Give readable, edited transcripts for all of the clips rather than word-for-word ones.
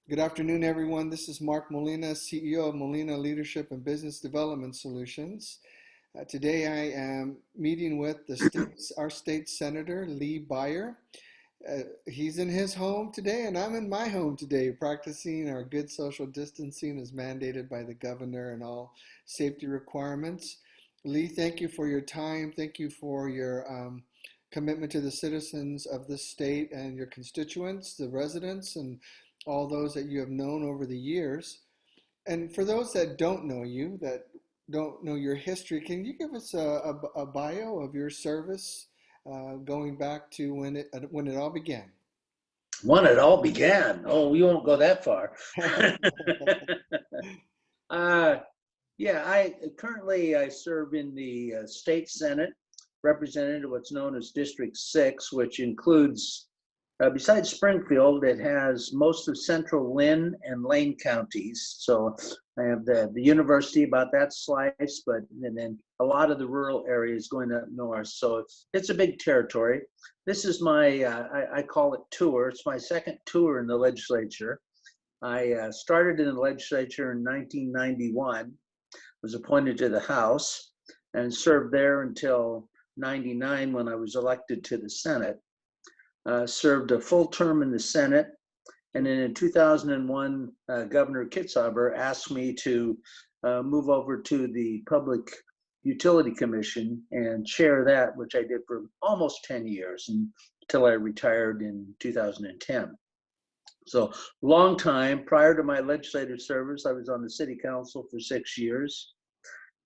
Good afternoon, everyone. This is Mark Molina, CEO of Molina Leadership and Business Development Solutions. Today, I am meeting with our state senator, Lee Beyer. He's in his home today, and I'm in my home today, practicing our good social distancing as mandated by the governor and all safety requirements. Lee, thank you for your time. Thank you for your commitment to the citizens of this state and your constituents, the residents, and all those that you have known over the years. And for those that don't know you, that don't know your history, can you give us a bio of your service going back to when it all began? When it all began. Oh, we won't go that far. uh, yeah, I serve in the state senate, represented what's known as District 6, which includes, besides Springfield, it has most of central Lynn and Lane counties. So I have the university about that slice, but and then a lot of the rural areas going up north. So it's a big territory. This is my, I call it tour. It's my second tour in the legislature. I started in the legislature in 1991, was appointed to the House, and served there until 99 when I was elected to the Senate. Served a full term in the Senate, and then in 2001, Governor Kitzhaber asked me to move over to the Public Utility Commission and chair that, which I did for almost 10 years until I retired in 2010. So long time. Prior to my legislative service, I was on the city council for 6 years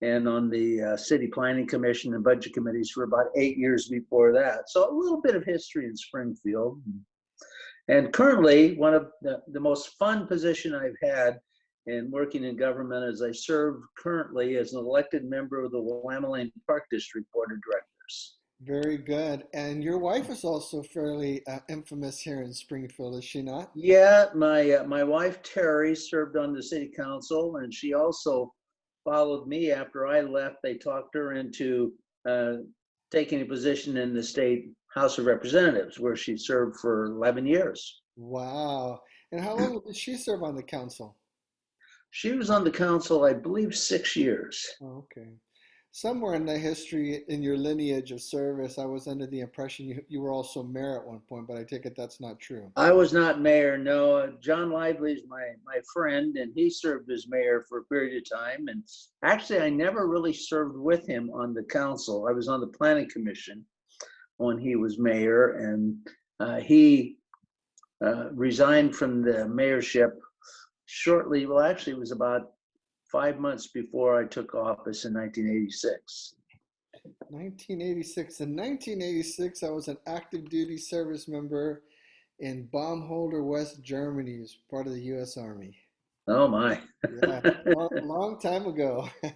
and on the city planning commission and budget committees for about 8 years before that. So a little bit of history in Springfield. And currently, one of the most fun position I've had in working in government is I serve currently as an elected member of the Willamette Park District Board of Directors. Very good. And your wife is also fairly infamous here in Springfield, is she not? Yeah, my wife Terry served on the city council, and she also followed me after I left. They talked her into taking a position in the state House of Representatives, where she served for 11 years. Wow. And how long did she serve on the council? She was on the council, I believe, 6 years. Oh, okay. Somewhere in the history, in your lineage of service, I was under the impression you were also mayor at one point, but I take it that's not true. I was not mayor, no. John Lively's my friend, and he served as mayor for a period of time. And actually, I never really served with him on the council. I was on the planning commission when he was mayor, and he resigned from the mayorship shortly. Well, actually, it was about 5 months before I took office in 1986. 1986. In 1986, I was an active duty service member in Baumholder, West Germany, as part of the U.S. Army. Oh my! Yeah, long time ago. Yeah.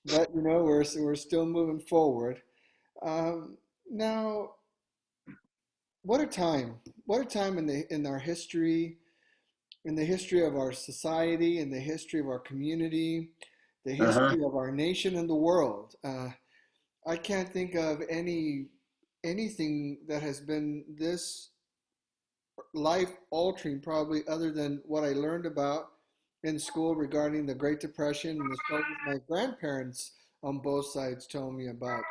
But we're still moving forward. Now, what a time! What a time in our history, in the history of our society, in the history of our community, the Uh-huh. history of our nation and the world. I can't think of anything that has been this life altering, probably, other than what I learned about in school regarding the Great Depression and the struggles my grandparents on both sides told me about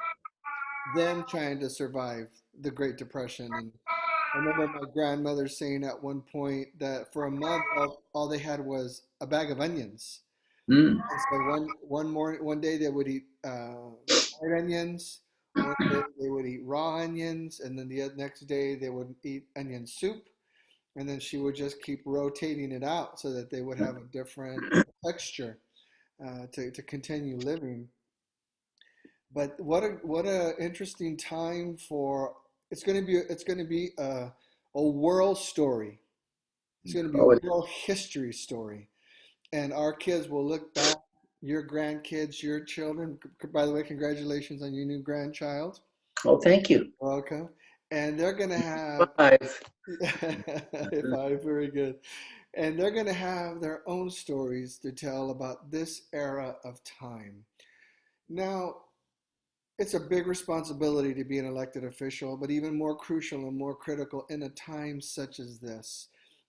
them trying to survive the Great Depression. And I remember my grandmother saying at one point that for a month all they had was a bag of onions. Mm. And so one day they would eat fried onions, one day they would eat raw onions, and then the next day they would eat onion soup, and then she would just keep rotating it out so that they would have a different texture to continue living. But what a interesting time for it's going to be a world story. It's going to be a Oh, world history story, and our kids will look back. Your grandkids, your children. By the way, congratulations on your new grandchild. oh, thank you. Welcome. And they're going to have, 5. if I, very good. And they're going to have their own stories to tell about this era of time. Now, it's a big responsibility to be an elected official, but even more crucial and more critical in a time such as this.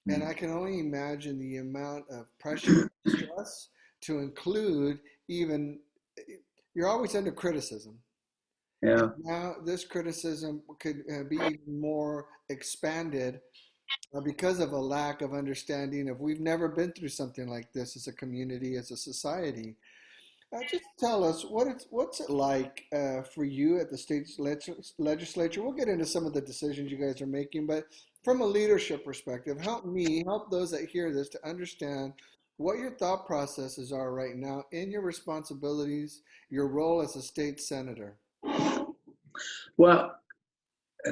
And I can only imagine the amount of pressure, stress to include even, you're always under criticism. And Yeah. now this criticism could be even more expanded because of a lack of understanding of we've never been through something like this as a community, as a society. Just tell us what's it like for you at the state legislature. We'll get into some of the decisions you guys are making, but from a leadership perspective, help those that hear this to understand what your thought processes are right now in your responsibilities, your role as a state senator. Well, uh,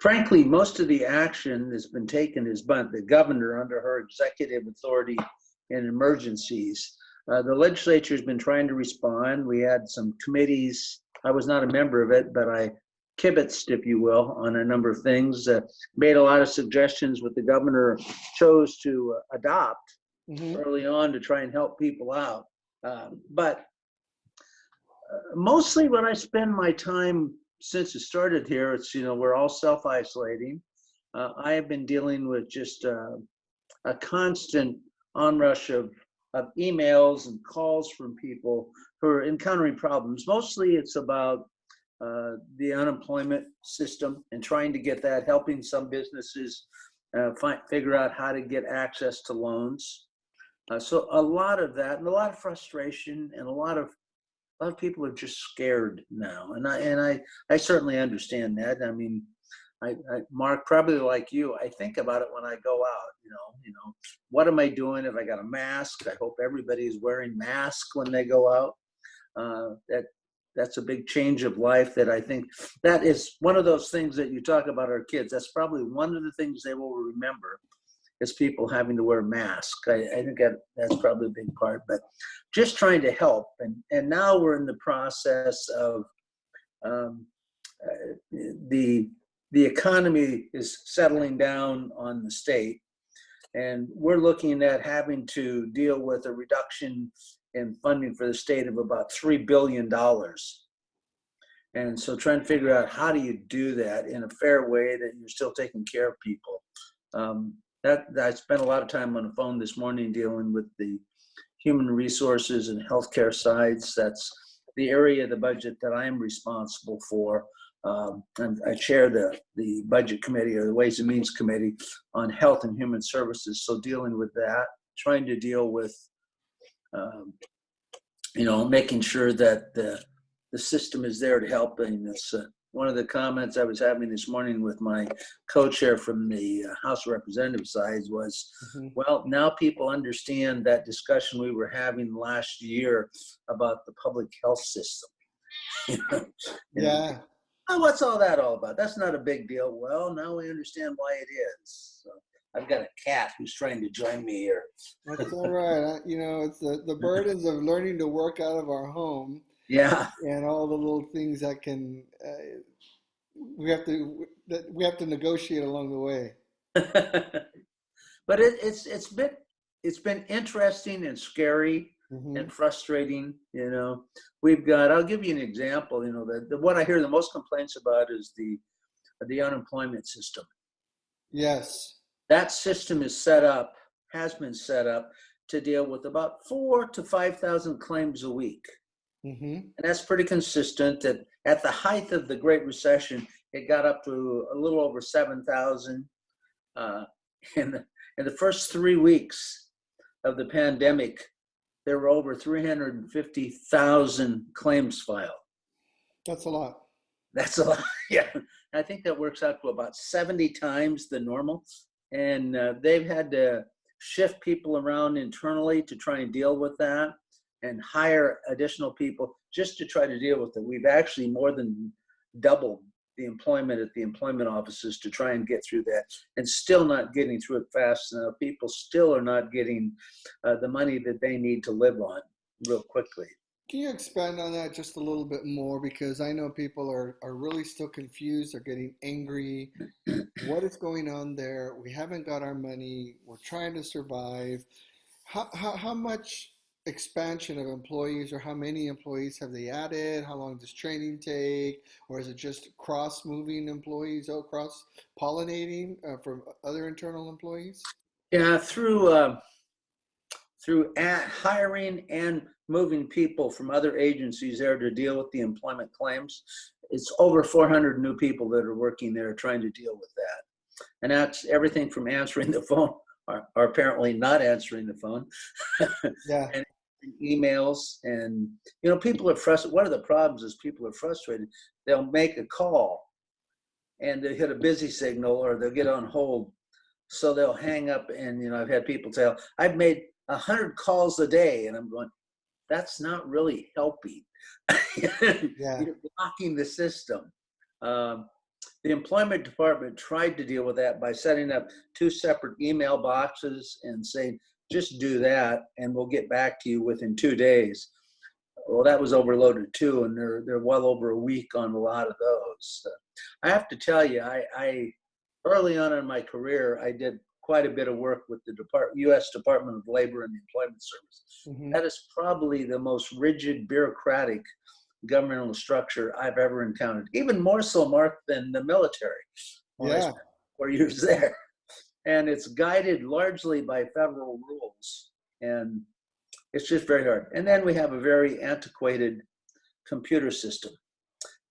frankly, most of the action that's been taken is by the governor under her executive authority in emergencies. The legislature has been trying to respond. We had some committees. I was not a member of it, but I kibitzed, if you will, on a number of things. Made a lot of suggestions what the governor chose to adopt Mm-hmm. early on to try and help people out. But mostly when I spend my time since it started here, it's, we're all self-isolating. I have been dealing with just a constant onrush of emails and calls from people who are encountering problems. Mostly it's about the unemployment system and trying to get that, helping some businesses figure out how to get access to loans. So a lot of that, and a lot of frustration, and a lot of people are just scared now, and I certainly understand that. I mean, Mark, probably like you, I think about it when I go out. What am I doing? If I got a mask, I hope everybody is wearing masks when they go out. That's a big change of life. That I think that is one of those things that you talk about our kids. That's probably one of the things they will remember is people having to wear masks. I think that's probably a big part, but just trying to help. And now we're in the process of um, the economy is settling down on the state, and we're looking at having to deal with a reduction in funding for the state of about $3 billion. And so trying to figure out how do you do that in a fair way that you're still taking care of people. That I spent a lot of time on the phone this morning dealing with the human resources and healthcare sides. That's the area of the budget that I'm responsible for. And I chair the budget committee, or the Ways and Means Committee, on health and human services. So dealing with that, trying to deal with, making sure that the system is there to help. And it's one of the comments I was having this morning with my co-chair from the House of Representatives side was, Mm-hmm. well, now people understand that discussion we were having last year about the public health system. Yeah. Oh, what's all that all about? That's not a big deal. Well, now we understand why it is. So I've got a cat who's trying to join me here. That's all right. It's the burdens of learning to work out of our home Yeah. and all the little things that can we have to negotiate along the way. But it's been interesting and scary Mm-hmm. and frustrating. I'll give you an example. What I hear the most complaints about is the unemployment system. Yes. That system has been set up to deal with about 4,000 to 5,000 claims a week. Mm-hmm. And that's pretty consistent. That at the height of the Great Recession, it got up to a little over 7,000. In the first 3 weeks of the pandemic, there were over 350,000 claims filed. That's a lot. That's a lot. Yeah. I think that works out to about 70 times the normal. And they've had to shift people around internally to try and deal with that, and hire additional people just to try to deal with it. We've actually more than doubled the employment at the employment offices to try and get through that, and still not getting through it fast enough. People still are not getting the money that they need to live on real quickly. Can you expand on that just a little bit more? Because I know people are really still confused. They're getting angry. What is going on there? We haven't got our money. We're trying to survive. How much expansion of employees, or how many employees have they added? How long does training take? Or is it just cross moving employees, cross pollinating from other internal employees? Yeah, through hiring and moving people from other agencies there to deal with the employment claims. It's over 400 new people that are working there trying to deal with that. And that's everything from answering the phone, or apparently not answering the phone, Yeah, and emails. And, people are frustrated. One of the problems is people are frustrated. They'll make a call and they hit a busy signal or they'll get on hold. So they'll hang up, and I've had people tell, I've made 100 calls a day, and I'm going, that's not really helping. yeah, You're blocking the system. The employment department tried to deal with that by setting up 2 separate email boxes and saying, just do that, and we'll get back to you within 2 days. Well, that was overloaded too, and they're well over a week on a lot of those. I have to tell you, I early on in my career, I did quite a bit of work with the U.S. Department of Labor and the Employment Service. hmm, That is probably the most rigid, bureaucratic governmental structure I've ever encountered. Even more so, Mark, than the military when I yeah. spent 4 years there. And it's guided largely by federal rules. And it's just very hard. And then we have a very antiquated computer system.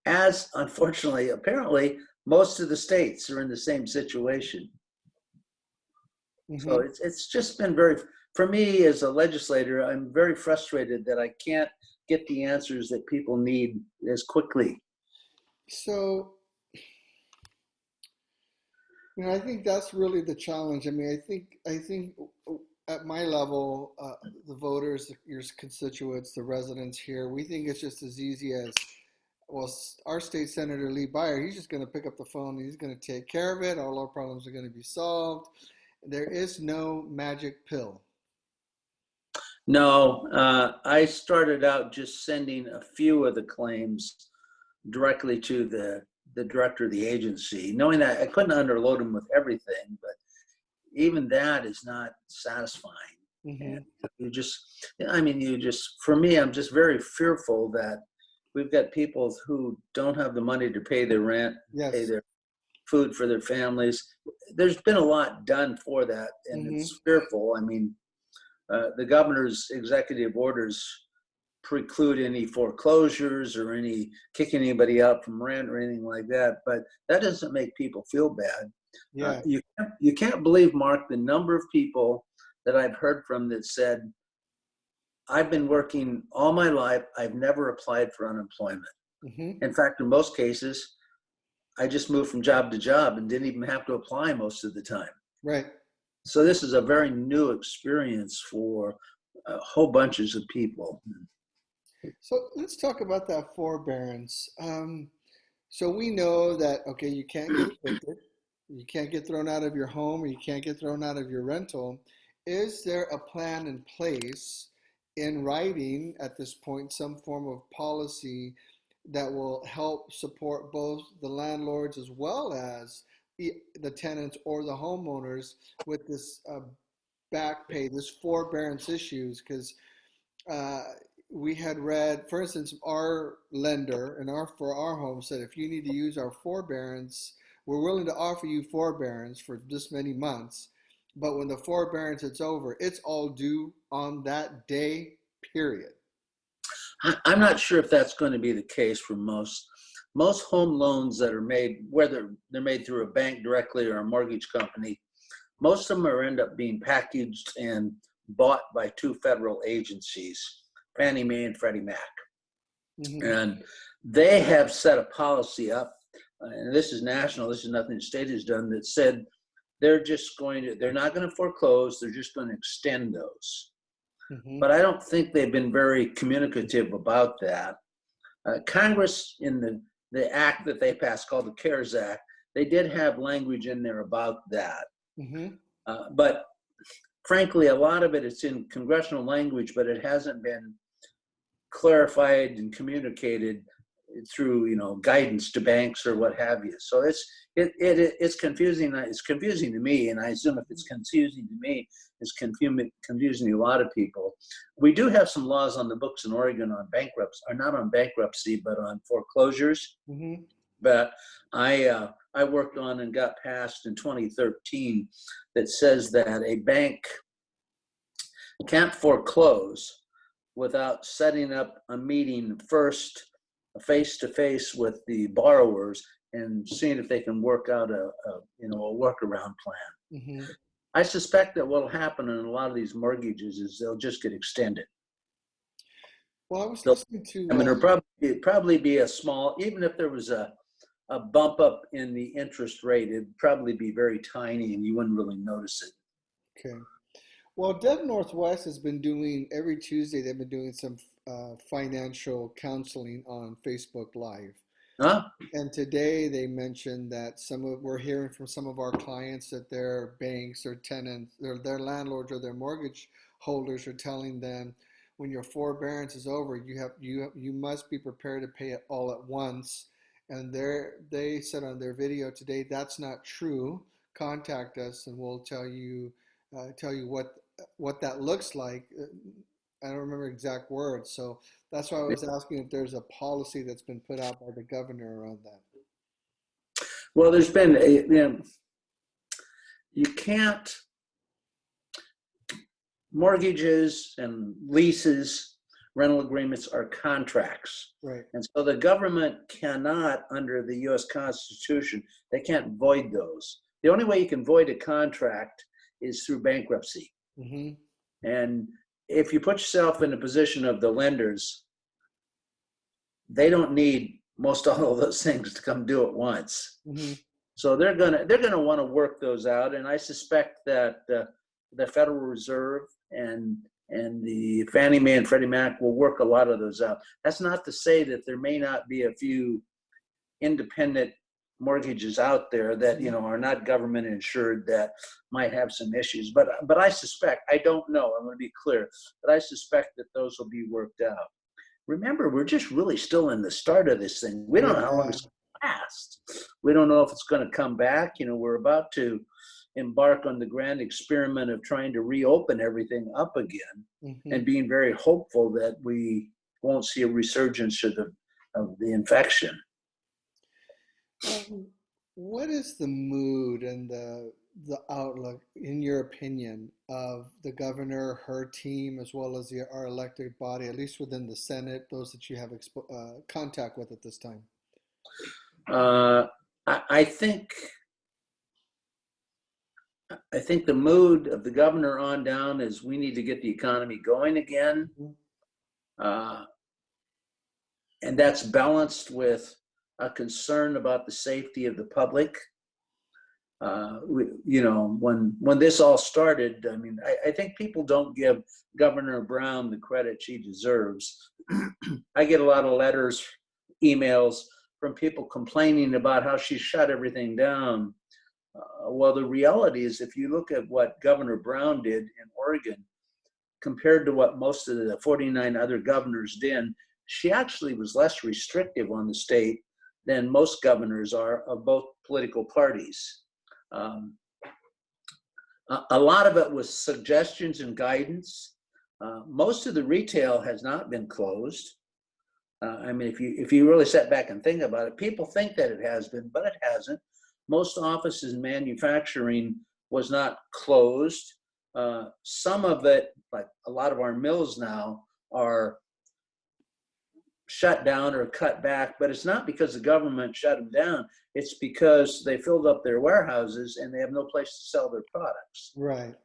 As unfortunately, apparently, most of the states are in the same situation. So Hmm. it's just been very, for me as a legislator, I'm very frustrated that I can't get the answers that people need as quickly. So, I think that's really the challenge. I mean, I think at my level, the voters, your constituents, the residents here, we think it's just as easy as, well, our state senator Lee Beyer, he's just going to pick up the phone. He's going to take care of it. All our problems are going to be solved. There is no magic pill. No, I started out just sending a few of the claims directly to the director of the agency, knowing that I couldn't underload them with everything, but even that is not satisfying. And Hmm. for me, I'm just very fearful that we've got people who don't have the money to pay their rent, pay Yes. their food for their families. There's been a lot done for that, and Hmm. it's fearful. I mean, the governor's executive orders preclude any foreclosures or any kicking anybody out from rent or anything like that, but that doesn't make people feel bad. Yeah. You can't believe, Mark, the number of people that I've heard from that said, I've been working all my life, I've never applied for unemployment. Hmm. In fact, in most cases, I just moved from job to job and didn't even have to apply most of the time. Right. So this is a very new experience for whole bunches of people. So let's talk about that forbearance. So we know that, okay, you can't get evicted, you can't get thrown out of your home, or you can't get thrown out of your rental. Is there a plan in place in writing at this point, some form of policy that will help support both the landlords as well as the tenants or the homeowners with this back pay, this forbearance issues? Because uh, we had read, for instance, our lender and for our home said, if you need to use our forbearance, we're willing to offer you forbearance for this many months, but when the forbearance is over, it's all due on that day, period. I'm not sure if that's going to be the case for most home loans that are made, whether they're made through a bank directly or a mortgage company. Most of them are end up being packaged and bought by 2 federal agencies, Fannie Mae and Freddie Mac. Hmm. And they have set a policy up, and this is national, this is nothing the state has done, that said they're not going to foreclose, they're just going to extend those. Hmm. But I don't think they've been very communicative about that. Congress, in the act that they passed called the CARES Act, they did have language in there about that. Hmm. But frankly, a lot of it is in congressional language, but it hasn't been clarified and communicated through guidance to banks or what have you. So it's confusing. It's confusing to me, and I assume if it's confusing to me, it's confusing to a lot of people. We do have some laws on the books in Oregon on bankruptcy, or not on bankruptcy, but on foreclosures. Mm-hmm. But I worked on and got passed in 2013 that says that a bank can't foreclose without setting up a meeting first, face-to-face with the borrowers, and seeing if they can work out a workaround plan. Mm-hmm. I suspect that what'll happen in a lot of these mortgages is they'll just get extended. Well, I was listening to. I mean, it'd probably be a small, even if there was a bump up in the interest rate, it'd probably be very tiny, and you wouldn't really notice it. Okay. Well, Dev Northwest has been doing every Tuesday. They've been doing some financial counseling on Facebook Live. Huh? And today they mentioned that we're hearing from some of our clients that their banks or tenants or their landlords or their mortgage holders are telling them when your forbearance is over, you must be prepared to pay it all at once. And they said on their video today that's not true. Contact us and we'll tell you what that looks like. I don't remember exact words, so that's why I was asking if there's a policy that's been put out by the governor around that. Well, there's been you can't, mortgages and leases, rental agreements are contracts. Right. And so the government cannot, under the U.S. Constitution, they can't void those. The only way you can void a contract is through bankruptcy. Mm-hmm. And if you put yourself in the position of the lenders, they don't need most all of those things to come do at once. Mm-hmm. So they're gonna want to work those out, and I suspect that the Federal Reserve and the Fannie Mae and Freddie Mac will work a lot of those out. That's not to say that there may not be a few independent mortgages out there that are not government insured that might have some issues, but I suspect, I don't know, I'm going to be clear, but I suspect that those will be worked out. Remember, we're just really still in the start of this thing. We don't know how long it's going to last. We don't know if it's going to come back. We're about to embark on the grand experiment of trying to reopen everything up again, Mm-hmm. and being very hopeful that we won't see a resurgence of the infection. What is the mood and the outlook, in your opinion, of the governor, her team, as well as our elected body, at least within the Senate, those that you have contact with at this time? I think the mood of the governor on down is we need to get the economy going again, and that's balanced with a concern about the safety of the public. When this all started, I mean, I think people don't give Governor Brown the credit she deserves. I get a lot of letters, emails from people complaining about how she shut everything down. Well, the reality is, if you look at what Governor Brown did in Oregon compared to what most of the 49 other governors did, she actually was less restrictive on the state than most governors are of both political parties. A lot of it was suggestions and guidance. Most of the retail has not been closed. I mean, if you really sit back and think about it, people think that it has been, but it hasn't. Most offices and manufacturing was not closed. Some of it, like a lot of our mills now, are shut down or cut back, but it's not because the government shut them down. It's because they filled up their warehouses and they have no place to sell their products. Right.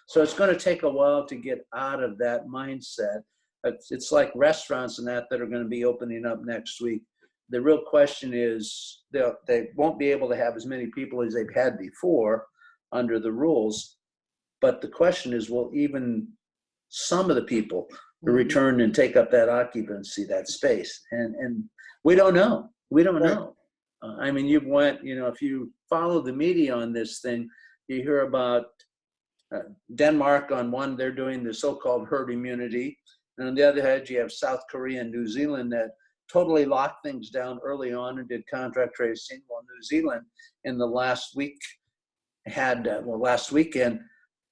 So it's going to take a while to get out of that mindset. It's like restaurants and that are going to be opening up next week. The real question is they won't be able to have as many people as they've had before under the rules. But the question is, will even some of the people return and take up that occupancy, that space? And we don't know. We don't know. I mean, if you follow the media on this thing, you hear about Denmark on one, they're doing the so-called herd immunity. And on the other hand, you have South Korea and New Zealand that totally locked things down early on and did contract tracing. While New Zealand in the last week last weekend,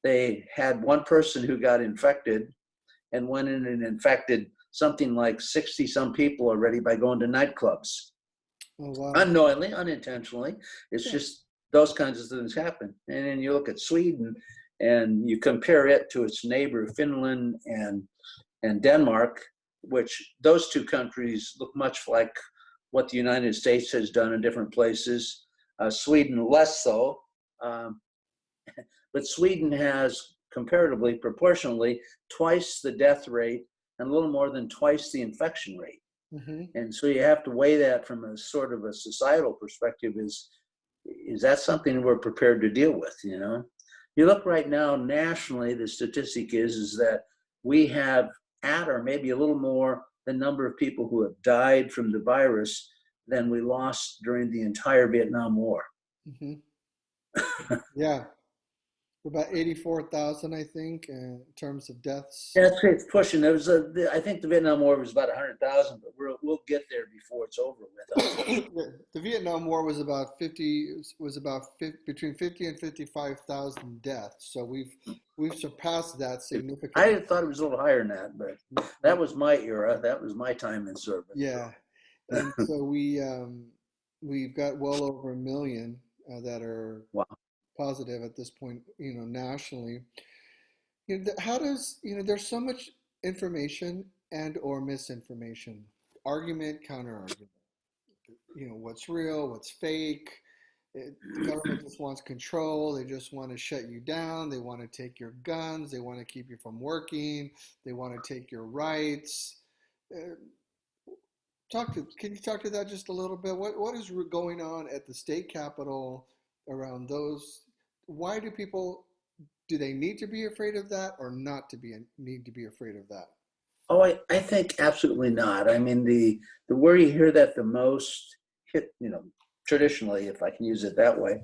they had one person who got infected and went in and infected something like 60 some people already by going to nightclubs. Oh, wow. Unknowingly, unintentionally. It's just those kinds of things happen. And then you look at Sweden and you compare it to its neighbor, Finland and Denmark, which those two countries look much like what the United States has done in different places. Sweden less so. But Sweden has comparatively, proportionally, twice the death rate and a little more than twice the infection rate. Mm-hmm. And so you have to weigh that from a sort of a societal perspective. Is that something we're prepared to deal with? You know, you look right now nationally, the statistic is that we have at or maybe a little more the number of people who have died from the virus than we lost during the entire Vietnam War. Mm-hmm. Yeah. About 84,000, I think, in terms of deaths. Yeah, it's pushing. There was I think the Vietnam War was about 100,000, but we'll get there before it's over with. The Vietnam War was about between 50 and 55,000 deaths. So we've surpassed that significantly. I thought it was a little higher than that, but that was my era. That was my time in service. Yeah, and so we've got well over 1 million that are Wow. positive at this point, nationally. How does, there's so much information and or misinformation, argument, counter argument, what's real, what's fake. The government just wants control. They just want to shut you down. They want to take your guns. They want to keep you from working. They want to take your rights. Can you talk to that just a little bit? What is going on at the state capitol around those? Why do they need to be afraid of that or not need to be afraid of that? Oh, I think absolutely not. I mean, the where you hear that the most, traditionally, if I can use it that way,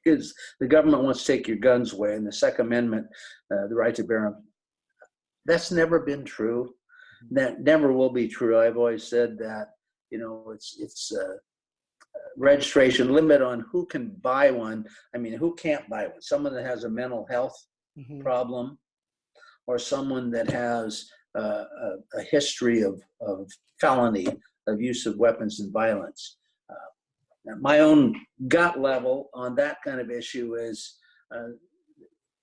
is the government wants to take your guns away, and the Second Amendment, the right to bear them. That's never been true. That never will be true. I've always said that, it's registration limit on who can buy one. I mean, who can't buy one? Someone that has a mental health problem, or someone that has a history of felony, of use of weapons and violence. My own gut level on that kind of issue is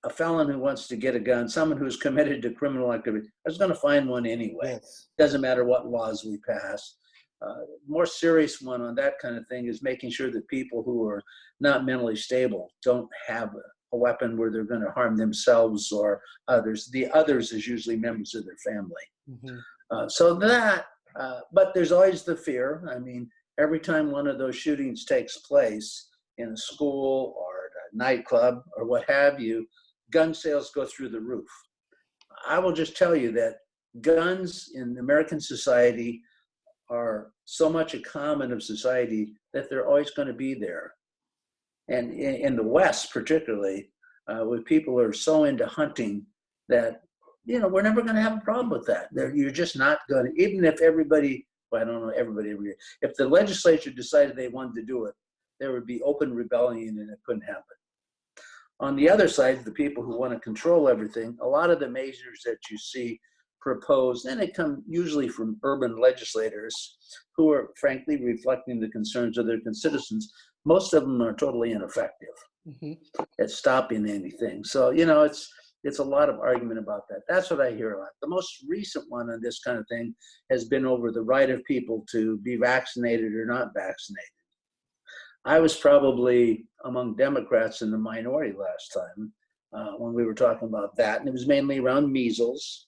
a felon who wants to get a gun, someone who's committed to criminal activity, is going to find one anyway. Yes. Doesn't matter what laws we pass. More serious one on that kind of thing is making sure that people who are not mentally stable don't have a weapon where they're going to harm themselves or others. The others is usually members of their family. But there's always the fear. I mean, every time one of those shootings takes place in a school or a nightclub or what have you, gun sales go through the roof. I will just tell you that guns in American society are so much a common of society that they're always going to be there. And in the West, particularly, with people who are so into hunting that, we're never going to have a problem with that. You're just not going to, even if everybody, well, I don't know, everybody, if the legislature decided they wanted to do it, there would be open rebellion and it couldn't happen. On the other side, the people who want to control everything, a lot of the measures that you see proposed, and they come usually from urban legislators who are frankly reflecting the concerns of their citizens. Most of them are totally ineffective at stopping anything. So, it's a lot of argument about that. That's what I hear a lot. The most recent one on this kind of thing has been over the right of people to be vaccinated or not vaccinated. I was probably among Democrats in the minority last time when we were talking about that, and it was mainly around measles.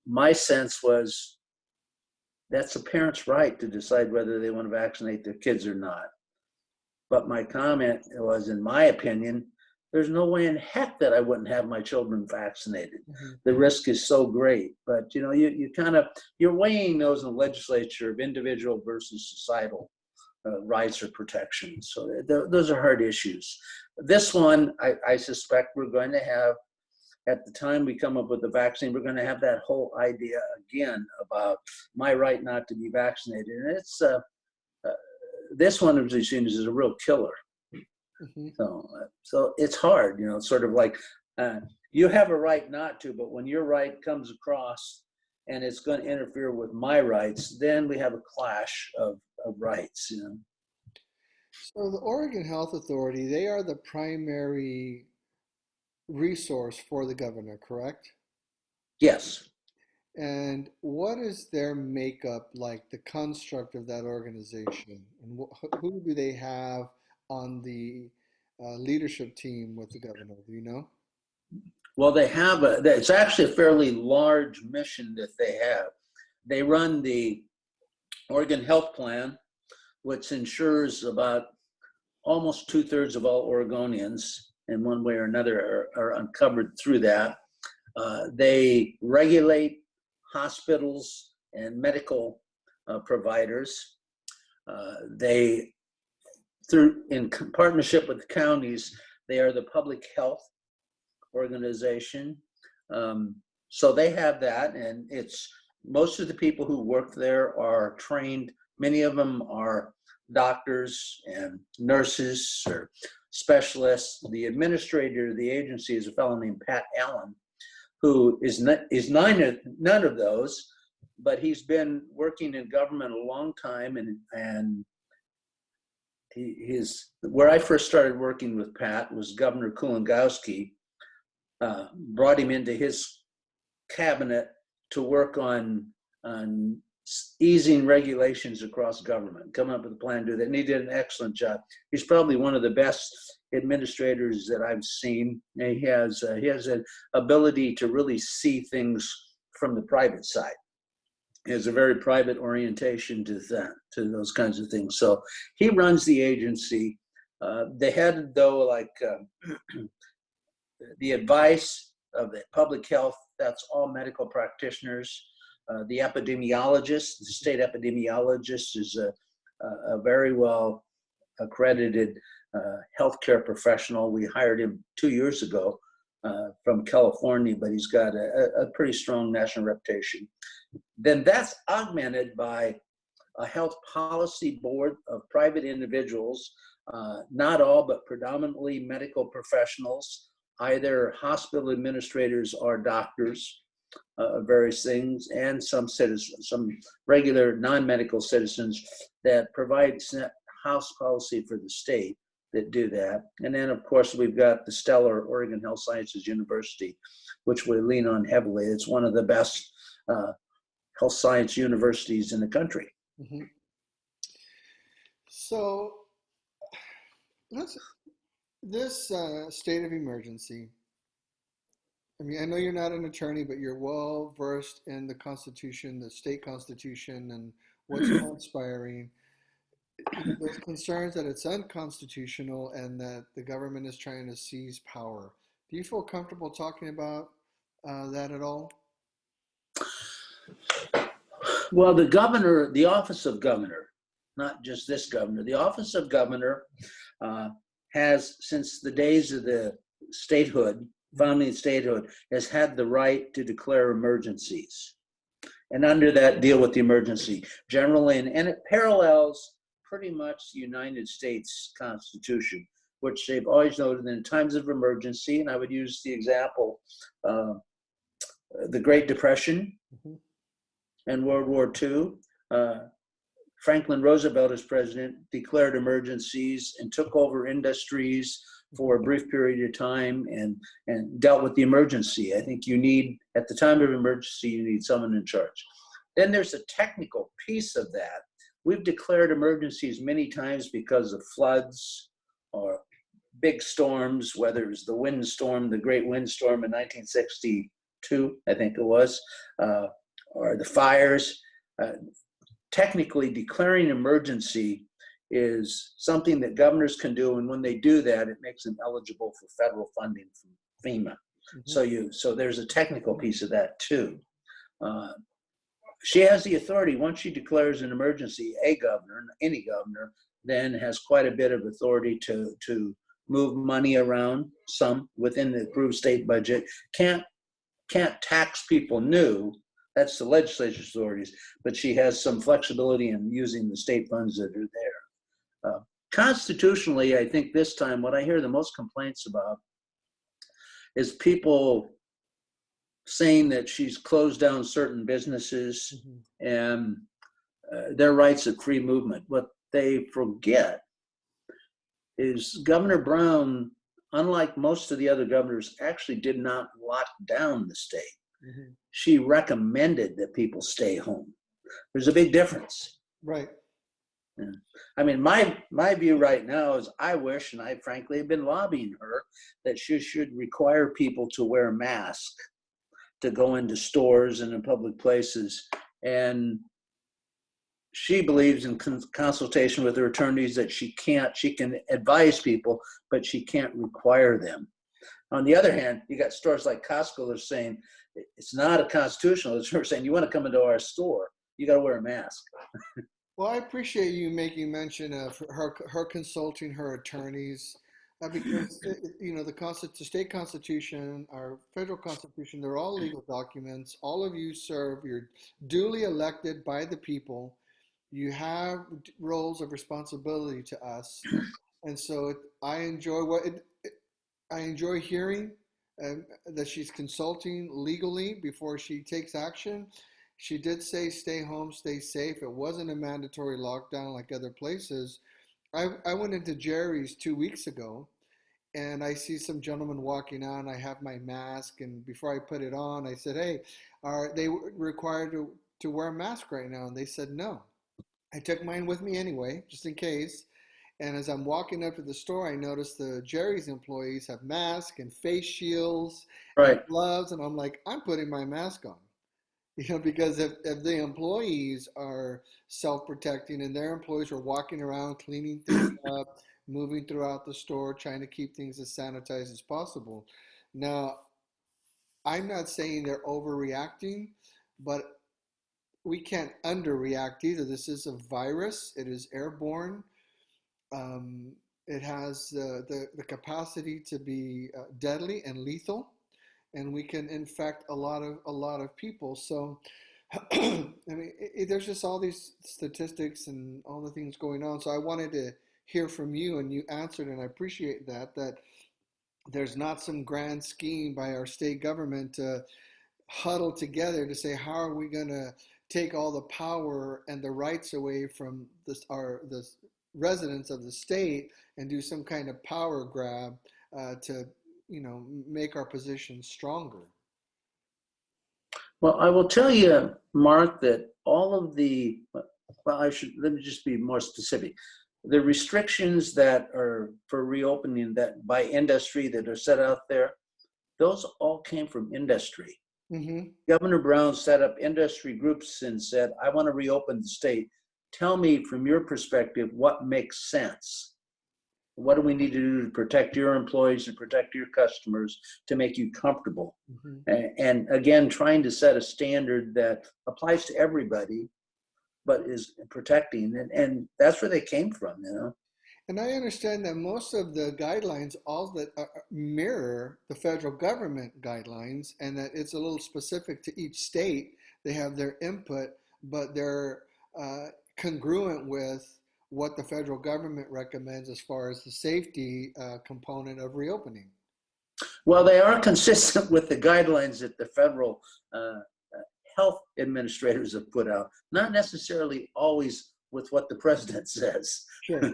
My sense was that's a parent's right to decide whether they want to vaccinate their kids or not. But my comment was, in my opinion, there's no way in heck that I wouldn't have my children vaccinated. The risk is so great. But you're weighing those in the legislature of individual versus societal rights or protections. So those are hard issues. This one, I suspect we're going to have at the time we come up with the vaccine, we're going to have that whole idea again about my right not to be vaccinated. And it's this one of these things is a real killer. Hmm. So it's hard, sort of like you have a right not to, but when your right comes across and it's going to interfere with my rights, then we have a clash of rights. So the Oregon Health Authority, they are the primary resource for the governor, correct? Yes. And what is their makeup like, the construct of that organization? And who do they have on the leadership team with the governor? Do you know? Well, it's actually a fairly large mission that they have. They run the Oregon Health Plan, which ensures about almost 2/3 of all Oregonians in one way or another are uncovered through that. They regulate hospitals and medical providers. They, in partnership with the counties, they are the public health organization. So they have that, and it's most of the people who work there are trained. Many of them are doctors and nurses or specialists. The administrator of the agency is a fellow named Pat Allen, who is none of those, but he's been working in government a long time, and where I first started working with Pat was Governor Kulongoski. Brought him into his cabinet to work on easing regulations across government, coming up with a plan to do that, and he did an excellent job. He's probably one of the best administrators that I've seen. And he has an ability to really see things from the private side. He has a very private orientation to those kinds of things. So he runs the agency. They had, though, the advice of the public health, that's all medical practitioners. The epidemiologist, the state epidemiologist, is a very well accredited healthcare professional. We hired him 2 years ago from California, but he's got a pretty strong national reputation. Then that's augmented by a health policy board of private individuals, not all, but predominantly medical professionals, either hospital administrators or doctors of various things, and some citizens, some regular non-medical citizens that provide house policy for the state that do that. And then, of course, we've got the stellar Oregon Health Sciences University, which we lean on heavily. It's one of the best health science universities in the country. Hmm. So this state of emergency. I mean, I know you're not an attorney, but you're well versed in the Constitution, the state Constitution, and what's transpiring. There's concerns that it's unconstitutional and that the government is trying to seize power. Do you feel comfortable talking about that at all? Well, the office of governor, not just this governor, the office of governor has, since the days of the founding statehood, has had the right to declare emergencies. And under that, deal with the emergency generally. And it parallels pretty much the United States Constitution, which they've always noted in times of emergency. And I would use the example, the Great Depression and World War II. Franklin Roosevelt, as president, declared emergencies and took over industries for a brief period of time and dealt with the emergency. I think at the time of emergency, you need someone in charge. Then there's a technical piece of that. We've declared emergencies many times because of floods or big storms, whether it was the windstorm, the great windstorm in 1962, I think it was, or the fires. Technically, declaring emergency is something that governors can do, and when they do that, it makes them eligible for federal funding from FEMA. So there's a technical piece of that too. She has the authority, once she declares an emergency, any governor, then has quite a bit of authority to move money around some within the approved state budget, can't tax people new. That's the legislature's authorities, but she has some flexibility in using the state funds that are there. Constitutionally, I think this time what I hear the most complaints about is people saying that she's closed down certain businesses and their rights of free movement. What they forget is Governor Brown, unlike most of the other governors, actually did not lock down the state. She recommended that people stay home. There's a big difference. Right. Yeah. I mean, my view right now is I wish, and I frankly have been lobbying her, that she should require people to wear masks to go into stores and in public places. And she believes in consultation with her attorneys that she can advise people, but she can't require them. On the other hand, you got stores like Costco that are saying it's not a constitutional. They're saying you want to come into our store, you got to wear a mask. Well, I appreciate you making mention of her consulting her attorneys, because the state constitution, our federal constitution, they're all legal documents. All of you serve, you're duly elected by the people. You have roles of responsibility to us, and so I enjoy hearing that she's consulting legally before she takes action. She did say stay home, stay safe. It wasn't a mandatory lockdown like other places. I went into Jerry's 2 weeks ago, and I see some gentleman walking on. I have my mask, and before I put it on, I said, "Hey, are they required to wear a mask right now?" And they said no. I took mine with me anyway, just in case. And as I'm walking up to the store, I noticed the Jerry's employees have masks and face shields and Right. gloves, and I'm like, I'm putting my mask on. Because if the employees are self-protecting and their employees are walking around cleaning things up, moving throughout the store, trying to keep things as sanitized as possible. Now, I'm not saying they're overreacting, but we can't underreact either. This is a virus. It is airborne. Um, it has the capacity to be deadly and lethal, and we can infect a lot of people. So, I mean, there's just all these statistics and all the things going on. So I wanted to hear from you, and you answered, and I appreciate that there's not some grand scheme by our state government to huddle together to say how are we going to take all the power and the rights away from the residents of the state and do some kind of power grab to make our position stronger. Well, I will tell you, Mark, that all of let me just be more specific. The restrictions that are for reopening that by industry that are set out there, those all came from industry. Mm-hmm. Governor Brown set up industry groups and said, I want to reopen the state. Tell me from your perspective what makes sense. What do we need to do to protect your employees and protect your customers to make you comfortable? Mm-hmm. And again, trying to set a standard that applies to everybody, but is protecting. And that's where they came from. And I understand that most of the guidelines all that mirror the federal government guidelines, and that it's a little specific to each state. They have their input, but they're congruent with what the federal government recommends as far as the safety component of reopening. Well, they are consistent with the guidelines that the federal health administrators have put out, not necessarily always with what the president says. Sure.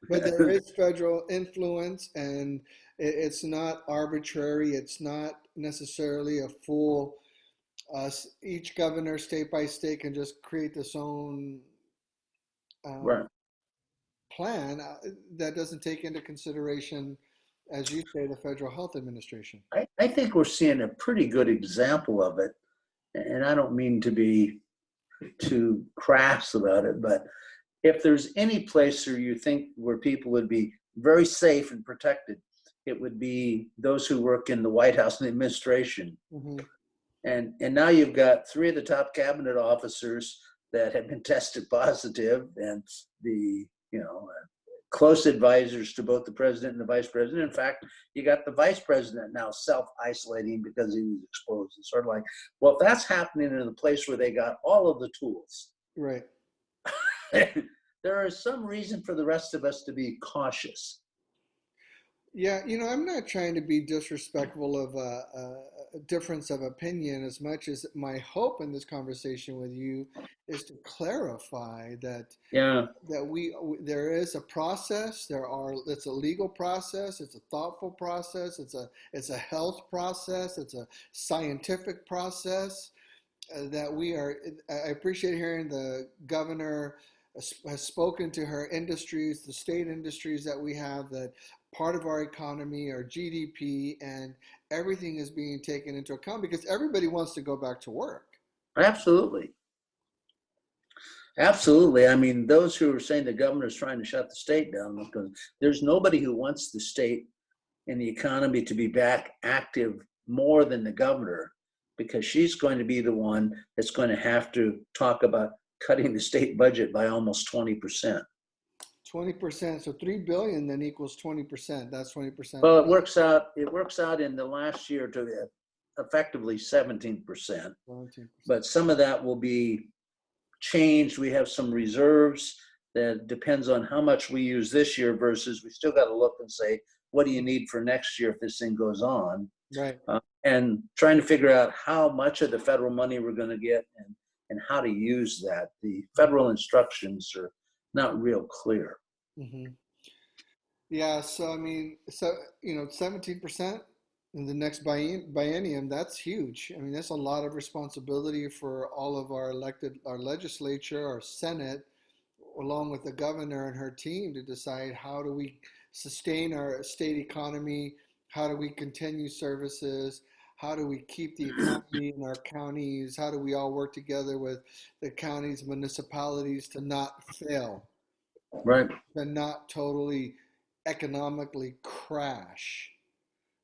But there is federal influence, and it's not arbitrary. It's not necessarily a full, each governor state by state can just create its own Right. plan that doesn't take into consideration, as you say, the Federal Health Administration. I think we're seeing a pretty good example of it. And I don't mean to be too crass about it, but if there's any place where people would be very safe and protected, it would be those who work in the White House and the administration. Mm-hmm. And now you've got 3 of the top cabinet officers that have been tested positive, and close advisors to both the president and the vice president. In fact, you got the vice president now self-isolating because he was exposed. It's sort of like, well, if that's happening in a place where they got all of the tools, Right. there is some reason for the rest of us to be cautious. Yeah, I'm not trying to be disrespectful of a difference of opinion as much as my hope in this conversation with you is to clarify Yeah, that there is a process. It's a legal process. It's a thoughtful process. It's a health process. It's a scientific process that we are. I appreciate hearing the governor has spoken to her industries, the state industries that we have, that part of our economy, our GDP, and everything is being taken into account because everybody wants to go back to work. absolutely. Absolutely. I mean, those who are saying the governor's trying to shut the state down, because there's nobody who wants the state and the economy to be back active more than the governor, because she's going to be the one that's going to have to talk about cutting the state budget by almost 20%. 20%. So 3 billion then equals 20%. That's 20%. Well, it works out in the last year to effectively 17%. 17%. But some of that will be changed. We have some reserves that depends on how much we use this year versus we still got to look and say, what do you need for next year if this thing goes on? Right. And trying to figure out how much of the federal money we're going to get and how to use that. The federal instructions are not real clear. Mm-hmm. Yeah. So, I mean, 17% in the next biennium, that's huge. I mean, that's a lot of responsibility for all of our legislature, our Senate, along with the governor and her team to decide how do we sustain our state economy, how do we continue services, how do we keep the economy in our counties, how do we all work together with the counties, municipalities to not fail, Right. to not totally economically crash.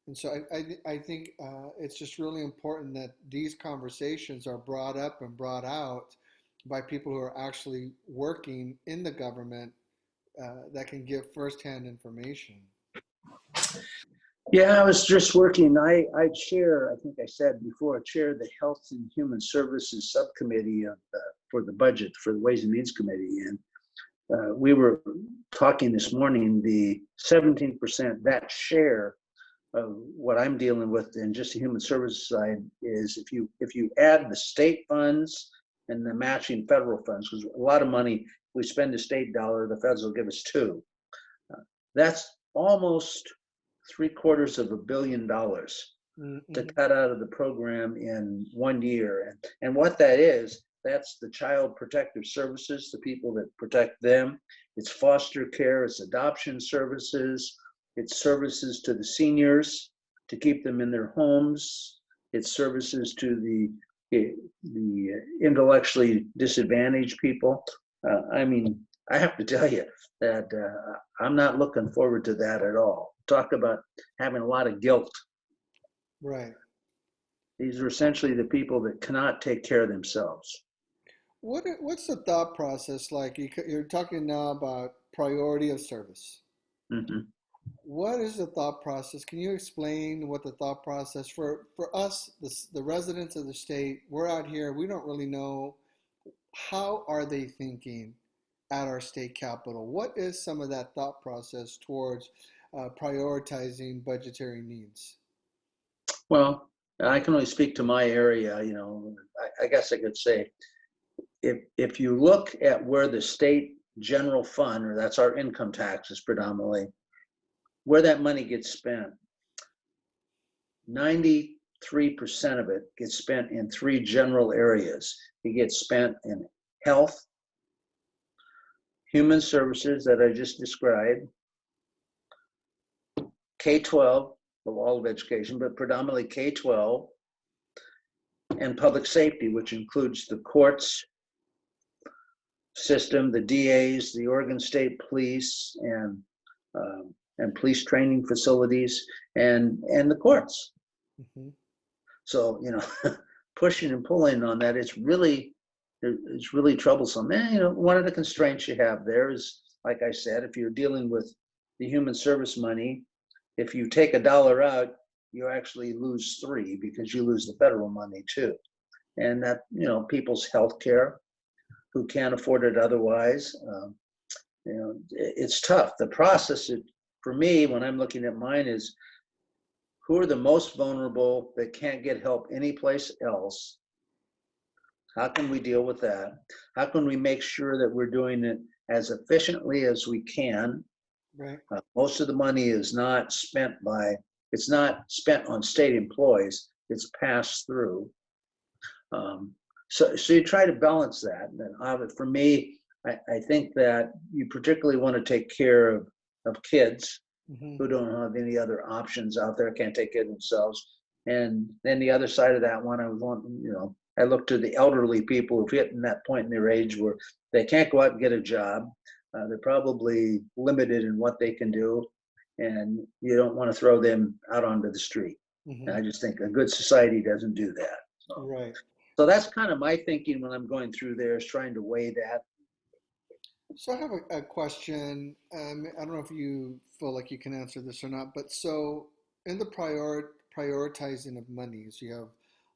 And so I think it's just really important that these conversations are brought up and brought out by people who are actually working in the government that can give firsthand information. Yeah, I was just working. I chair, I think I said before, I chair the Health and Human Services Subcommittee for the budget for the Ways and Means Committee. And we were talking this morning, the 17%, that share of what I'm dealing with in just the human services side is if you add the state funds and the matching federal funds, because a lot of money, we spend a state dollar, the feds will give us two. That's almost $750 million to cut out of the program in 1 year. And what that is, that's the child protective services, the people that protect them. It's foster care, it's adoption services, it's services to the seniors to keep them in their homes. It's services to the intellectually disadvantaged people. I mean, I have to tell you that I'm not looking forward to that at all. Talk about having a lot of guilt. Right. These are essentially the people that cannot take care of themselves. What's the thought process like? You're talking now about priority of service. Mm-hmm. What is the thought process? Can you explain what the thought process for us, the residents of the state? We're out here. We don't really know how are they thinking at our state capital. What is some of that thought process towards prioritizing budgetary needs? Well, I can only speak to my area. I guess I could say, if you look at where the state general fund, or that's our income taxes predominantly, where that money gets spent, 93% of it gets spent in three general areas. It gets spent in health, human services that I just described, K-12, well, all of education, but predominantly K-12, and public safety, which includes the courts system, the DAs, the Oregon State Police, and police training facilities, and the courts. Mm-hmm. So pushing and pulling on that, it's really troublesome. And one of the constraints you have there is like I said, if you're dealing with the human service money, if you take $1 out, you actually lose 3 because you lose the federal money too. And that, people's health care who can't afford it otherwise, it's tough. The process, for me, when I'm looking at mine, is who are the most vulnerable that can't get help anyplace else? How can we deal with that? How can we make sure that we're doing it as efficiently as we can? Right. Most of the money is not spent it's not spent on state employees, it's passed through. So you try to balance that. And for me, I think that you particularly want to take care of kids who don't have any other options out there, can't take care of themselves. And then the other side of that one, I look to the elderly people who've hit in that point in their age where they can't go out and get a job. They're probably limited in what they can do, and you don't want to throw them out onto the street. And I just think a good society doesn't do that. Right. So that's kind of my thinking when I'm going through there, is trying to weigh that. So I have a question. I don't know if you feel like you can answer this or not, but so in the prioritizing of monies, you have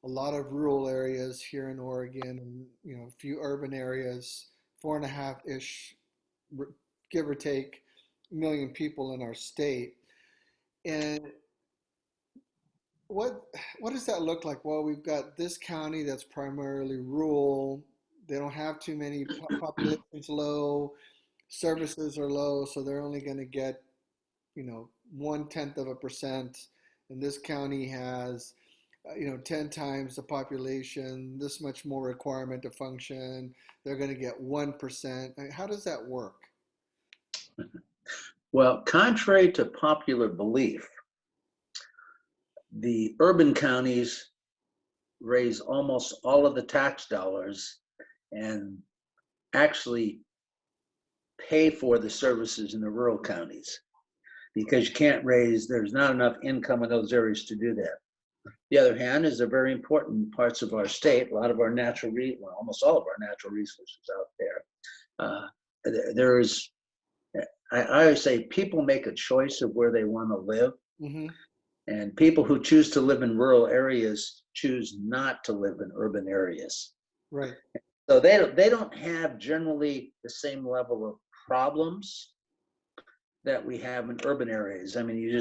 a lot of rural areas here in Oregon, and a few urban areas, 4.5-ish, give or take, million people in our state. And what what does that look like? Well, we've got this county that's primarily rural. They don't have too many populations low, services are low, so they're only going to get 0.1%. And this county has 10 times the population, this much more requirement to function. They're going to get 1%. How does that work? Well, contrary to popular belief, the urban counties raise almost all of the tax dollars and actually pay for the services in the rural counties, because there's not enough income in those areas to do that. The other hand is they're very important parts of our state. A lot of our almost all of our natural resources out there. I always say people make a choice of where they want to live. And people who choose to live in rural areas choose not to live in urban areas. Right. So they don't have generally the same level of problems that we have in urban areas. I mean, you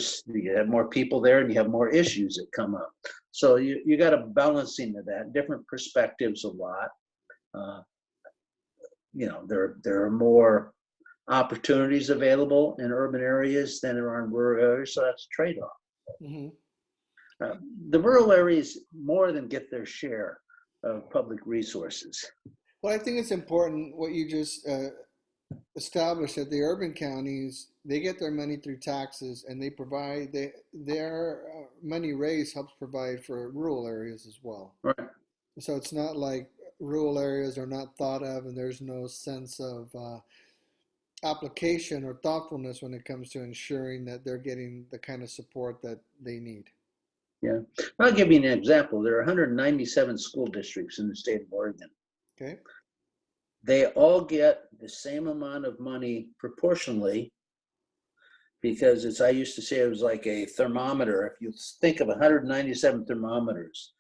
have more people there and you have more issues that come up. So you got a balancing of that, different perspectives a lot. There are more opportunities available in urban areas than there are in rural areas, so that's a trade-off. The rural areas more than get their share of public resources. Well, I think it's important what you just established, that the urban counties, they get their money through taxes, and their money raised helps provide for rural areas as well. Right. So it's not like rural areas are not thought of and there's no sense of application or thoughtfulness when it comes to ensuring that they're getting the kind of support that they need. Yeah. I'll give you an example. There are 197 school districts in the state of Oregon. Okay. They all get the same amount of money proportionally, because I used to say, it was like a thermometer. If you think of 197 thermometers,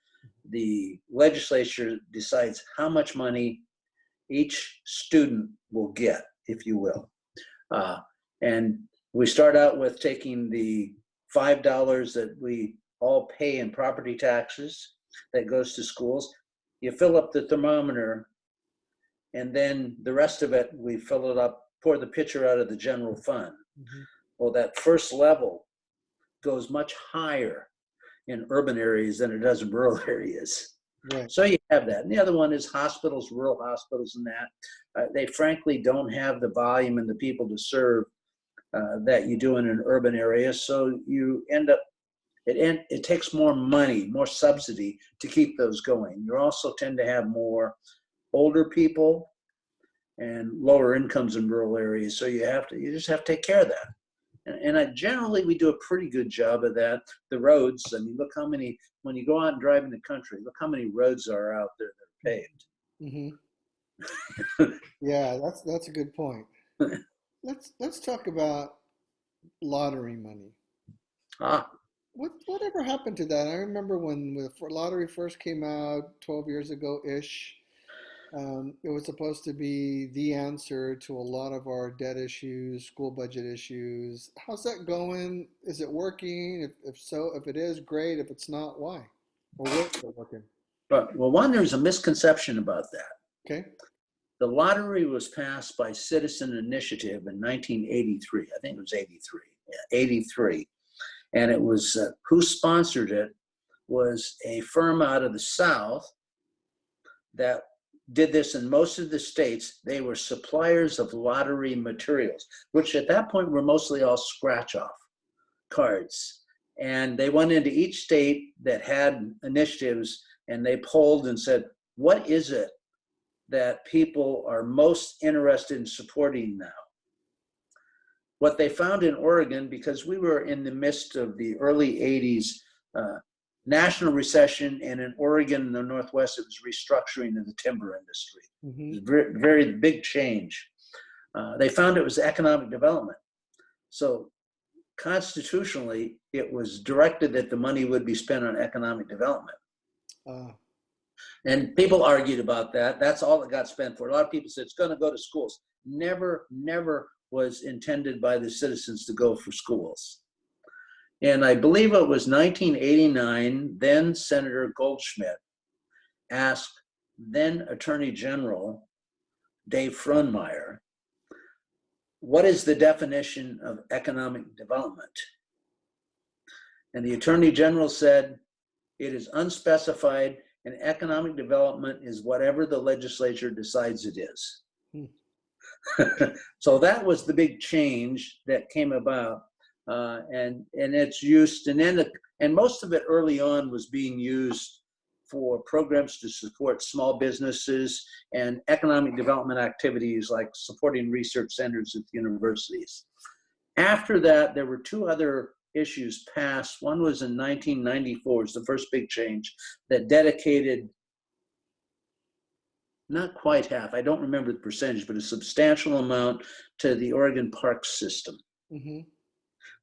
the legislature decides how much money each student will get, if you will. And we start out with taking the $5 that we all pay in property taxes that goes to schools. You fill up the thermometer, and then the rest of it, we fill it up, pour the pitcher out of the general fund. Well, that first level goes much higher in urban areas than it does in rural areas. Right. So you have that. And the other one is hospitals, rural hospitals, and that. They frankly don't have the volume and the people to serve that you do in an urban area. So you end up, it takes more money, more subsidy to keep those going. You also tend to have more older people and lower incomes in rural areas. So you just have to take care of that. And generally, we do a pretty good job of that. The roads, I mean, look how many, when you go out and drive in the country, look how many roads are out there that are paved. Yeah, that's a good point. let's talk about lottery money. Ah, Whatever happened to that? I remember when the lottery first came out 12 years ago ish. It was supposed to be the answer to a lot of our debt issues, school budget issues. How's that going? Is it working? If so, if it is, great. If it's not, why? Or where is it working? but well, one, there's a misconception about that. Okay. The lottery was passed by citizen initiative in 1983. I think it was 83. Yeah, 83. And it was who sponsored it was a firm out of the South that did this in most of the states. They were suppliers of lottery materials, which at that point were mostly all scratch off cards. And they went into each state that had initiatives and they polled and said, what is it that people are most interested in supporting now? What they found in Oregon, because we were in the midst of the early 80s national recession, and in Oregon in the Northwest, it was restructuring in the timber industry. Mm-hmm. It was a very, very big change. They found it was economic development. So constitutionally, it was directed that the money would be spent on economic development. And people argued about that. That's all it got spent for. A lot of people said it's going to go to schools. Never was intended by the citizens to go for schools. And I believe it was 1989, then Senator Goldschmidt asked then Attorney General Dave Frunmeyer, what is the definition of economic development? And the Attorney General said, it is unspecified, and economic development is whatever the legislature decides it is. So that was the big change that came about, and it's used, and most of it early on was being used for programs to support small businesses and economic development activities like supporting research centers at the universities. After that, there were two other issues passed. One was in 1994, was the first big change that dedicated not quite half, I don't remember the percentage, but a substantial amount to the Oregon Park system. Mm-hmm.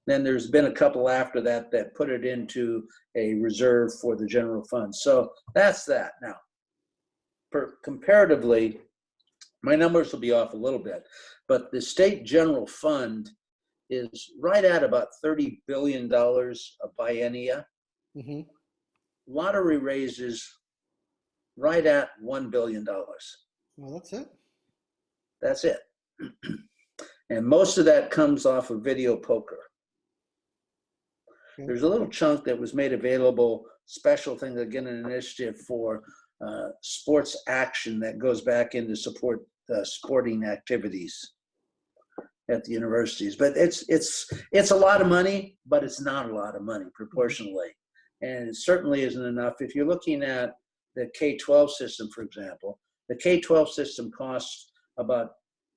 Then there's been a couple after that that put it into a reserve for the general fund. So that's that. Now, comparatively, my numbers will be off a little bit, but the state general fund is right at about $30 billion a biennia. Mm-hmm. Lottery raises right at $1 billion. Well, that's it. That's it. And most of that comes off of video poker. Okay. There's a little chunk that was made available, special thing, again, an initiative for sports action that goes back into support sporting activities at the universities. But it's a lot of money, but it's not a lot of money proportionally. And it certainly isn't enough. If you're looking at the K-12 system, for example, the K-12 system costs about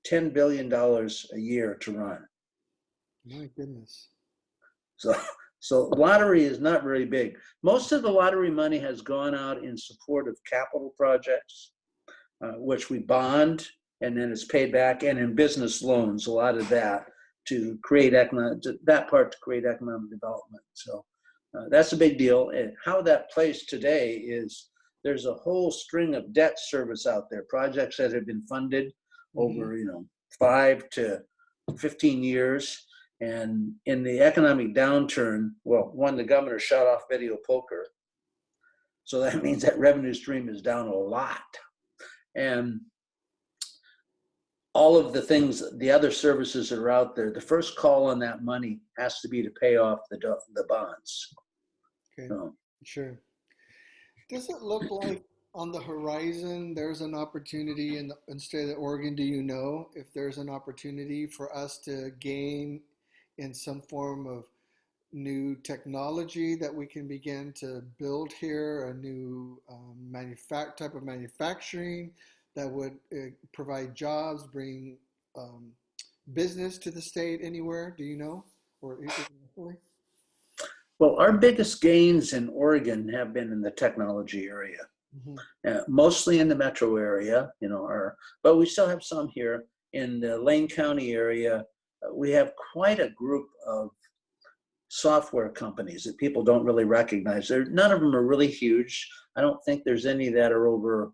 $10 billion a year to run. My goodness. So lottery is not very big. Most of the lottery money has gone out in support of capital projects, which we bond, and then it's paid back, and in business loans, a lot of that to create economic development. So that's a big deal. And how that plays today is there's a whole string of debt service out there, projects that have been funded over 5 to 15 years. And in the economic downturn, well, one, the governor shut off video poker. So that means that revenue stream is down a lot. And all of the things, the other services that are out there, the first call on that money has to be to pay off the bonds. Okay, sure. Does it look like on the horizon there's an opportunity in the state of Oregon? Do you know if there's an opportunity for us to gain in some form of new technology that we can begin to build here, a new type of manufacturing that would provide jobs, bring business to the state anywhere? Do you know? Or well, our biggest gains in Oregon have been in the technology area, mostly in the metro area, but we still have some here. in the Lane County area, we have quite a group of software companies that people don't really recognize. None of them are really huge. I don't think there's any that are over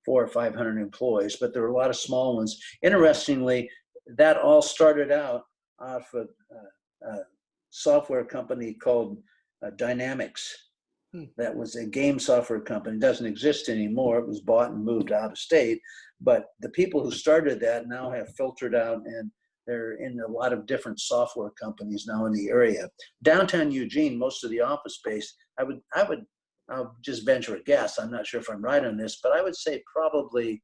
400 or 500 employees, but there are a lot of small ones. Interestingly, that all started out off a software company called Dynamics. That was a game software company. It doesn't exist anymore. It was bought and moved out of state. But the people who started that now have filtered out, and they're in a lot of different software companies now in the area. Downtown Eugene, most of the office space, I'll just venture a guess. I'm not sure if I'm right on this, but I would say probably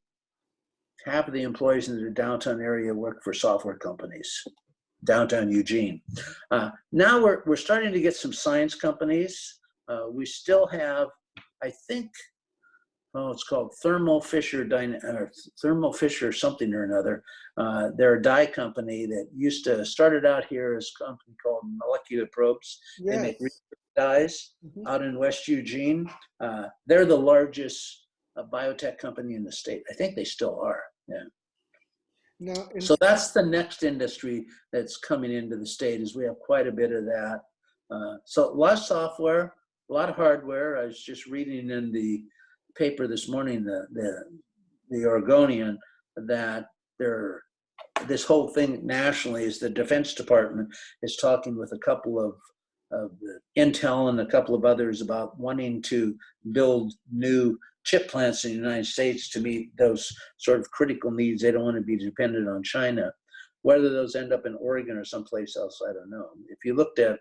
half of the employees in the downtown area work for software companies. Downtown Eugene. Now we're starting to get some science companies. We still have, I think, it's called Thermo Fisher something or another. They're a dye company that started out here as a company called Molecular Probes. Yes. They make research dyes out in West Eugene. They're the largest biotech company in the state. I think they still are. Yeah. Now, So that's the next industry that's coming into the state, is we have quite a bit of that. So a lot of software, a lot of hardware. I was just reading in the paper this morning, the Oregonian, that this whole thing nationally is the Defense Department is talking with a couple of Intel and a couple of others about wanting to build new chip plants in the United States to meet those sort of critical needs. They don't want to be dependent on China. Whether those end up in Oregon or someplace else, I don't know. If you looked at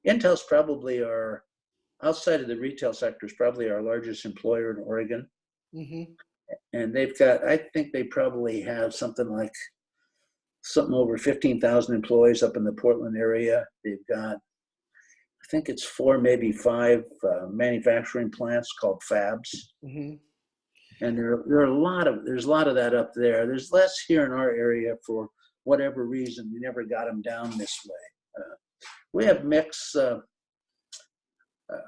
Intel's probably outside of the retail sector, is probably our largest employer in Oregon. And they've got, I think they probably have something over 15,000 employees up in the Portland area. They've got, I think it's 4, maybe 5 manufacturing plants called fabs. And there's a lot of that up there. There's less here in our area for whatever reason. We never got them down this way. We have mix.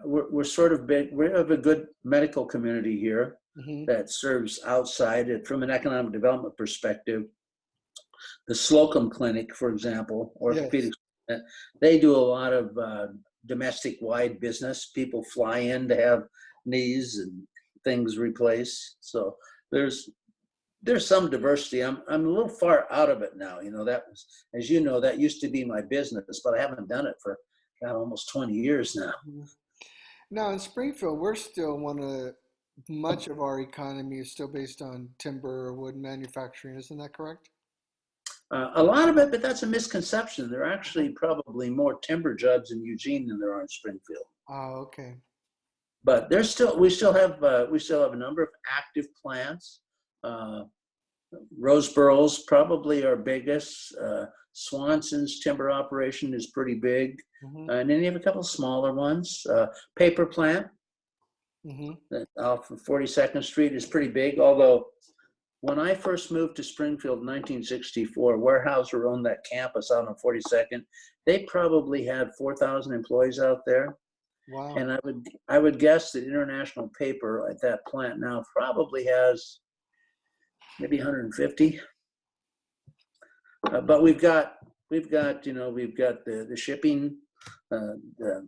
We're sort of big. We have a good medical community here that serves outside it from an economic development perspective. The Slocum Clinic, for example, orthopedics, they do a lot of domestic-wide business. People fly in to have knees and things replaced. So there's some diversity. I'm a little far out of it now. You know, that was, as you know, that used to be my business, but I haven't done it for almost 20 years now. Now in Springfield, we're still much of our economy is still based on timber or wood manufacturing. Isn't that correct? A lot of it, but that's a misconception. There are actually probably more timber jobs in Eugene than there are in Springfield. Oh, okay. But we still have a number of active plants. Roseborough's probably our biggest. Swanson's timber operation is pretty big. And then you have a couple of smaller ones. Paper plant off of 42nd Street is pretty big, although when I first moved to Springfield in 1964, Weyerhaeuser owned that campus out on 42nd. They probably had 4,000 employees out there. Wow. And I would guess that International Paper at that plant now probably has maybe 150. But we've got the shipping, the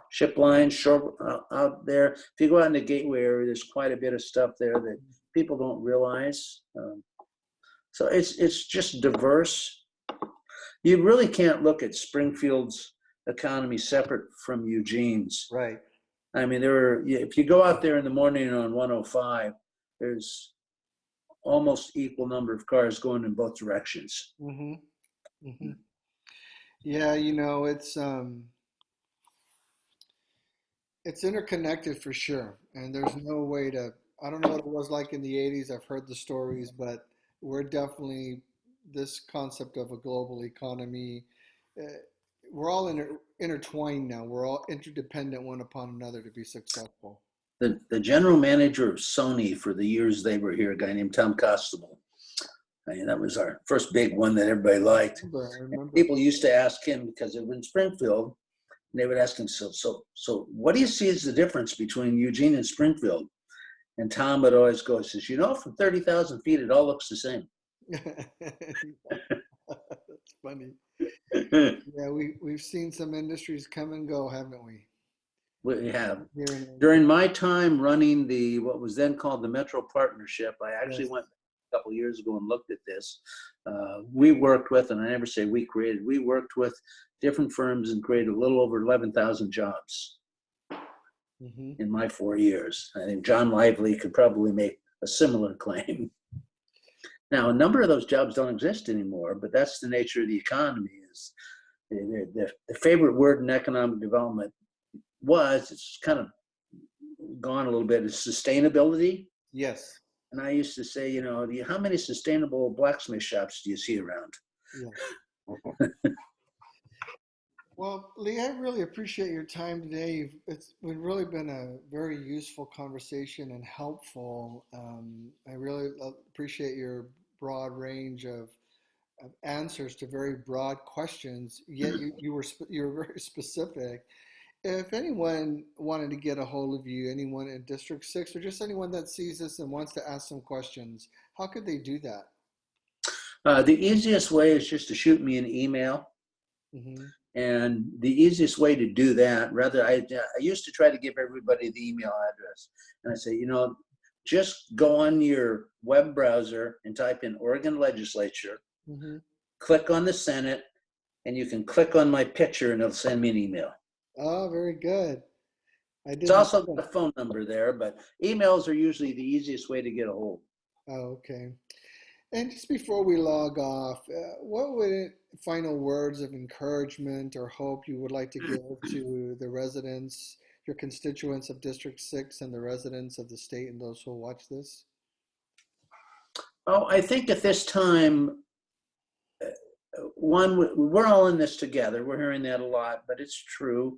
ship lines out there. If you go out in the Gateway area, there's quite a bit of stuff there that people don't realize. So it's just diverse. You really can't look at Springfield's economy separate from Eugene's. Right. I mean, if you go out there in the morning on 105, there's almost equal number of cars going in both directions. Yeah, you know, it's interconnected for sure, and there's no way to. I don't know what it was like in the 80s. I've heard the stories, but we're definitely this concept of a global economy. We're all intertwined now. We're all interdependent one upon another to be successful. The general manager of Sony for the years they were here, a guy named Tom Costable. I mean, that was our first big one that everybody liked. I remember. People used to ask him, because they were in Springfield, and they would ask him, so what do you see as the difference between Eugene and Springfield? And Tom would always go, says, from 30,000 feet, it all looks the same. That's funny. Yeah, we've seen some industries come and go, haven't we? We have. Here in During my time running what was then called the Metro Partnership, I actually yes. went a couple of years ago and looked at this. We worked with, and I never say we worked with different firms and created a little over 11,000 jobs Hmm. in my 4 years. I think John Lively could probably make a similar claim. Now, a number of those jobs don't exist anymore, but that's the nature of the economy. Is the favorite word in economic development it's kind of gone a little bit, is sustainability. Yes. And I used to say, how many sustainable blacksmith shops do you see around? Yes. Well, Lee, I really appreciate your time today. It's really been a very useful conversation and helpful. I really appreciate your broad range of answers to very broad questions. Yet you were very specific. If anyone wanted to get a hold of you, anyone in District 6, or just anyone that sees this and wants to ask some questions, how could they do that? The easiest way is just to shoot me an email. Hmm. And the easiest way to do that, I used to try to give everybody the email address. And I say, just go on your web browser and type in Oregon Legislature, Hmm. click on the Senate, and you can click on my picture and it'll send me an email. Oh, very good. I It's didn't also know got that. a phone number there, but emails are usually the easiest way to get a hold. Oh, okay. And just before we log off, what would final words of encouragement or hope you would like to give to the residents, your constituents of District 6 and the residents of the state and those who will watch this? Oh, I think at this time, we're all in this together. We're hearing that a lot, but it's true.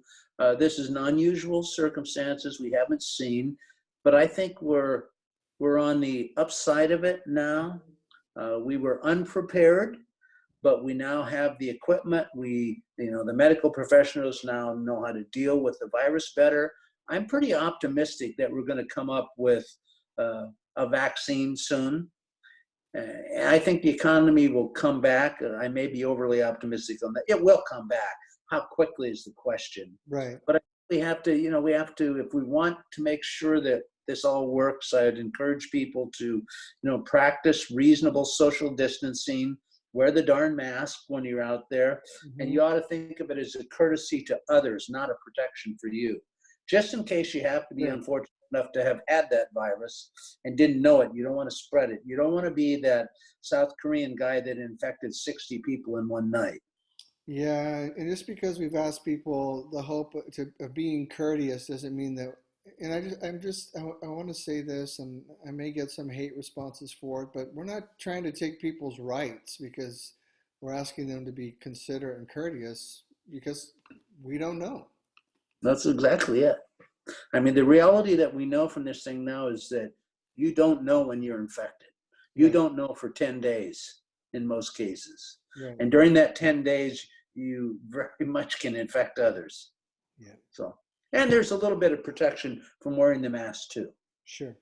This is an unusual circumstances we haven't seen, but I think we're on the upside of it now. We were unprepared, but we now have the equipment. The medical professionals now know how to deal with the virus better. I'm pretty optimistic that we're going to come up with a vaccine soon. I think the economy will come back. I may be overly optimistic on that. It will come back. How quickly is the question? Right. But I think we have to, if we want to make sure that this all works, I'd encourage people to, practice reasonable social distancing, wear the darn mask when you're out there, and Hmm. you ought to think of it as a courtesy to others, not a protection for you. Just in case you have to be Right. unfortunate enough to have had that virus and didn't know it, you don't want to spread it. You don't want to be that South Korean guy that infected 60 people in one night. Yeah, and just because we've asked people the hope of being courteous doesn't mean that. And I want to say this, and I may get some hate responses for it, but we're not trying to take people's rights because we're asking them to be considerate and courteous because we don't know. That's exactly it. I mean, the reality that we know from this thing now is that you don't know when you're infected. You Right, don't know for 10 days in most cases. right, And during that 10 days, you very much can infect others. yeah, So, and there's a little bit of protection from wearing the mask too. sure.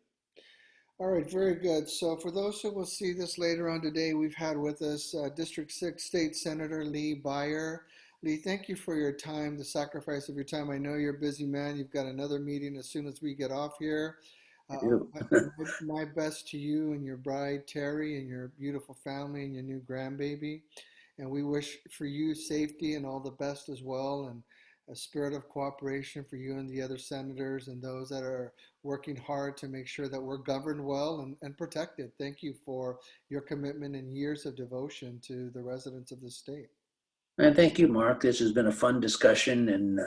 All right, very good. So for those who will see this later on today, we've had with us District 6 State Senator Lee Beyer. Lee, thank you for your time, the sacrifice of your time. I know you're a busy man. You've got another meeting as soon as we get off here. I do. My best to you and your bride, Terry, and your beautiful family and your new grandbaby. And we wish for you safety and all the best as well, and a spirit of cooperation for you and the other senators and those that are working hard to make sure that we're governed well and protected. Thank you for your commitment and years of devotion to the residents of the state. And thank you, Mark. This has been a fun discussion, and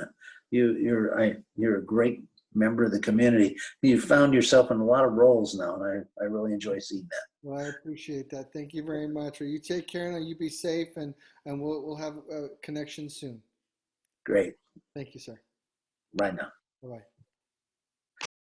you're a great member of the community. You've found yourself in a lot of roles now, and I really enjoy seeing that. Well, I appreciate that. Thank you very much. Well, you take care now. You be safe, and we'll have a connection soon. Great. Thank you, sir. Bye now. Bye bye.